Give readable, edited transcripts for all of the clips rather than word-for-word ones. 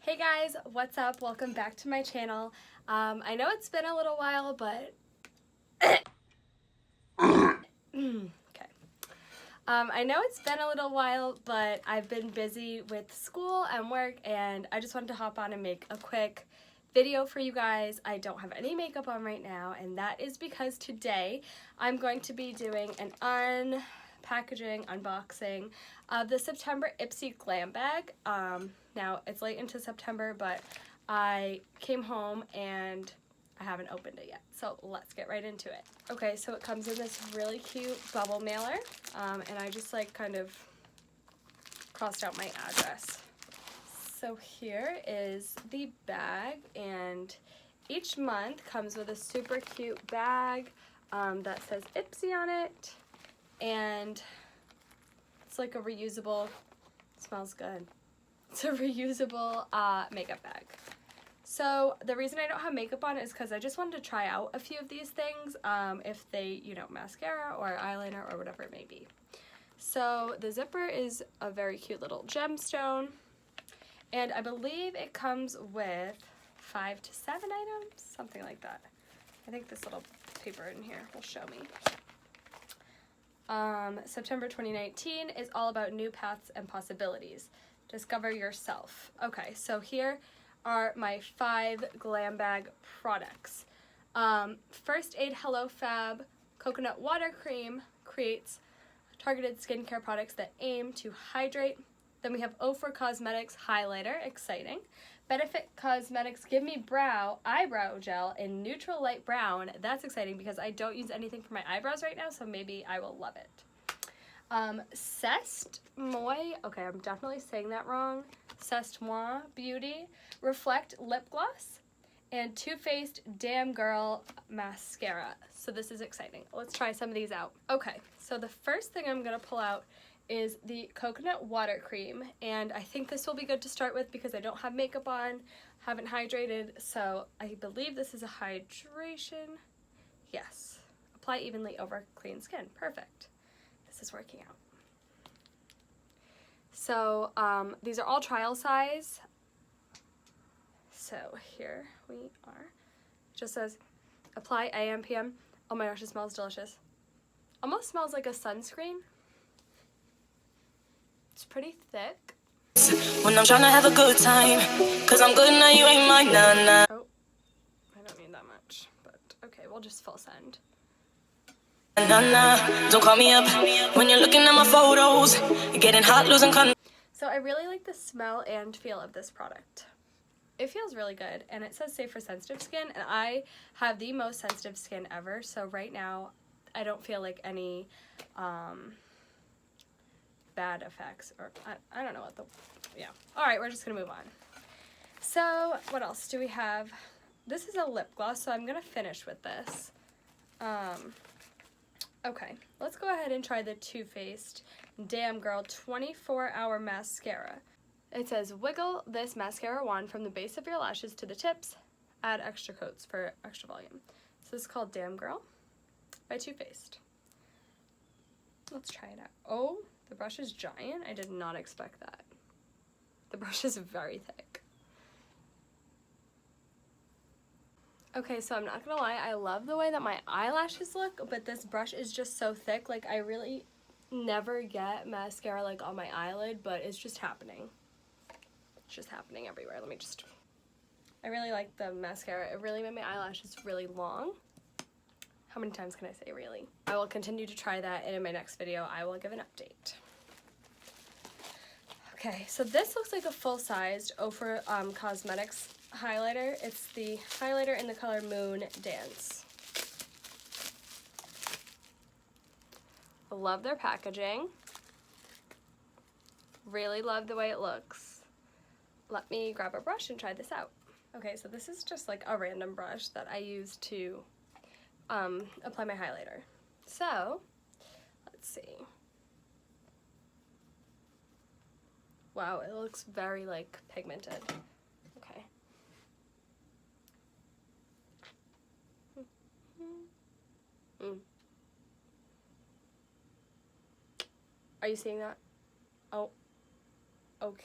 Hey guys, what's up? Welcome back to my channel. I know it's been a little while, but okay. I know it's been a little while, but I've been busy with school and work, and I just wanted to hop on and make a quick video for you guys. I don't have any makeup on right now, and that is because today I'm going to be doing an unboxing of the September IPSY glam bag. Now it's late into September, but I came home and I haven't opened it yet, so let's get right into it. Okay, so it comes in this really cute bubble mailer, and I just like kind of crossed out my address. So here is the bag, and each month comes with a super cute bag that says IPSY on it, and it's like a reusable, smells good. It's a reusable makeup bag. So the reason I don't have makeup on is because I just wanted to try out a few of these things, if they, mascara or eyeliner or whatever it may be. So the zipper is a very cute little gemstone, and I believe it comes with 5 to 7 items, something like that. I think this little paper in here will show me. September 2019 is all about new paths and possibilities. Discover yourself. Okay, so here are my 5 glam bag products. First Aid Hello Fab Coconut Water Cream creates targeted skincare products that aim to hydrate. Then we have O4 Cosmetics Highlighter, exciting. Benefit Cosmetics Give Me Eyebrow Gel in Neutral Light Brown. That's exciting because I don't use anything for my eyebrows right now, so maybe I will love it. Cest Moi, okay, I'm definitely saying that wrong. Cest Moi Beauty Reflect Lip Gloss and Too Faced Damn Girl Mascara. So this is exciting. Let's try some of these out. Okay, so the first thing I'm gonna pull out is the Coconut Water Cream, and I think this will be good to start with because I don't have makeup on, haven't hydrated, so I believe this is a hydration. Yes. Apply evenly over clean skin. Perfect. This is working out. So these are all trial size. So here we are. It just says apply AM, PM. Oh my gosh, it smells delicious. Almost smells like a sunscreen. It's pretty thick. When I'm trying to have a good time, cause I'm good now, you ain't mine, nah. Oh, I don't need that much, but okay, we'll just full send. Nah, don't call me up when you're looking at my photos, getting hot, losing control. So I really like the smell and feel of this product. It feels really good, and it says safe for sensitive skin, and I have the most sensitive skin ever, so right now I don't feel like any bad effects, or I don't know what yeah. Alright, we're just gonna move on. So what else do we have? This is a lip gloss, so I'm gonna finish with this. Okay, let's go ahead and try the Too Faced Damn Girl 24-Hour Mascara. It says, wiggle this mascara wand from the base of your lashes to the tips. Add extra coats for extra volume. So this is called Damn Girl by Too Faced. Let's try it out. Oh, the brush is giant. I did not expect that. The brush is very thick. Okay, so I'm not gonna lie, I love the way that my eyelashes look, but this brush is just so thick. Like, I really never get mascara like on my eyelid, but it's just happening. It's just happening everywhere. I really like the mascara. It really made my eyelashes really long. How many times can I say really? I will continue to try that, and in my next video, I will give an update. Okay, so this looks like a full-sized O4 Cosmetics highlighter. It's the highlighter in the color Moon Dance. I love their packaging. Really love the way it looks. Let me grab a brush and try this out. Okay, so this is just like a random brush that I use to apply my highlighter. So, let's see. Wow, it looks very like pigmented. Okay. Are you seeing that? Oh, okay.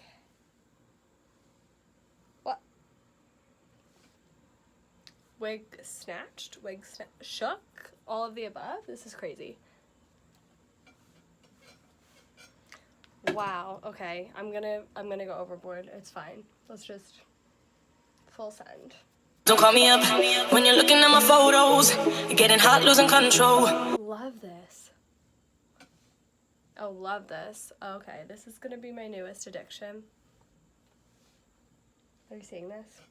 wig snatched, shook, all of the above. This is crazy. Wow, okay, I'm gonna go overboard. It's fine. Let's just full send. Don't call me up when you're looking at my photos. Getting hot, losing control. Love this. Oh, love this. Okay, this is gonna be my newest addiction. Are you seeing this?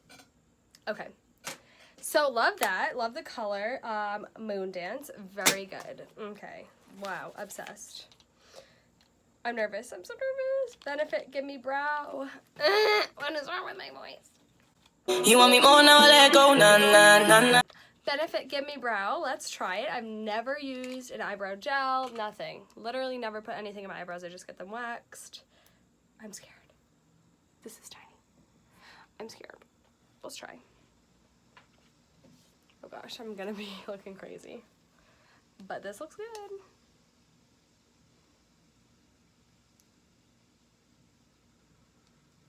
Okay. So love that. Love the color. Moon Dance. Very good. Okay. Wow. Obsessed. I'm nervous. I'm so nervous. Benefit, give me brow. What is wrong with my voice? You want me more now? I let go. Nah, nah, nah, nah. Benefit, give me brow. Let's try it. I've never used an eyebrow gel. Nothing. Literally never put anything in my eyebrows. I just get them waxed. I'm scared. This is tiny. I'm scared. Let's try. Oh gosh, I'm gonna be looking crazy. But this looks good.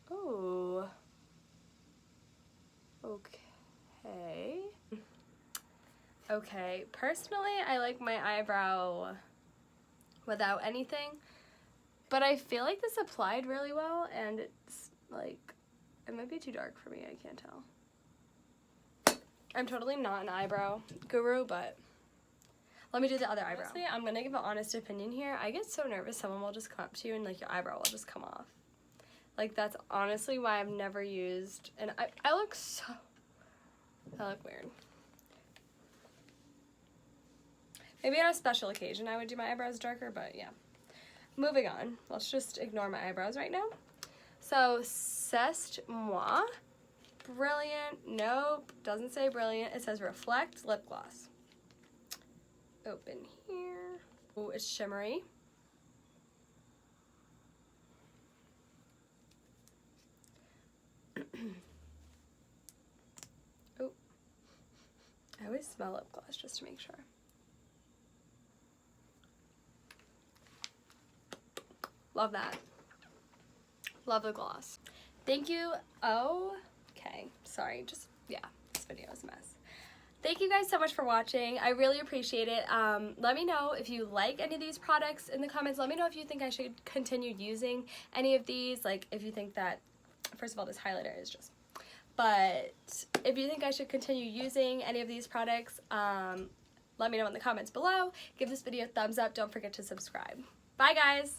Oh. Okay. Okay. Personally, I like my eyebrow without anything. But I feel like this applied really well, and it's like, it might be too dark for me, I can't tell. I'm totally not an eyebrow guru, but let me do the other eyebrow. Honestly, I'm gonna give an honest opinion here. I get so nervous someone will just come up to you and like your eyebrow will just come off. Like that's honestly why I've never used, and I look weird. Maybe on a special occasion I would do my eyebrows darker, but yeah. Moving on. Let's just ignore my eyebrows right now. So, C'est Moi. Brilliant. Nope. Doesn't say brilliant. It says Reflect Lip Gloss. Open here. Oh, it's shimmery. Oh. I always smell lip gloss just to make sure. Love that. Love the gloss. Thank you. Oh, okay. Sorry. Just, yeah, this video is a mess. Thank you guys so much for watching. I really appreciate it. Let me know if you like any of these products in the comments. Let me know if you think I should continue using any of these. Like, if you think that, first of all, this highlighter is just, but if you think I should continue using any of these products, let me know in the comments below. Give this video a thumbs up. Don't forget to subscribe. Bye, guys.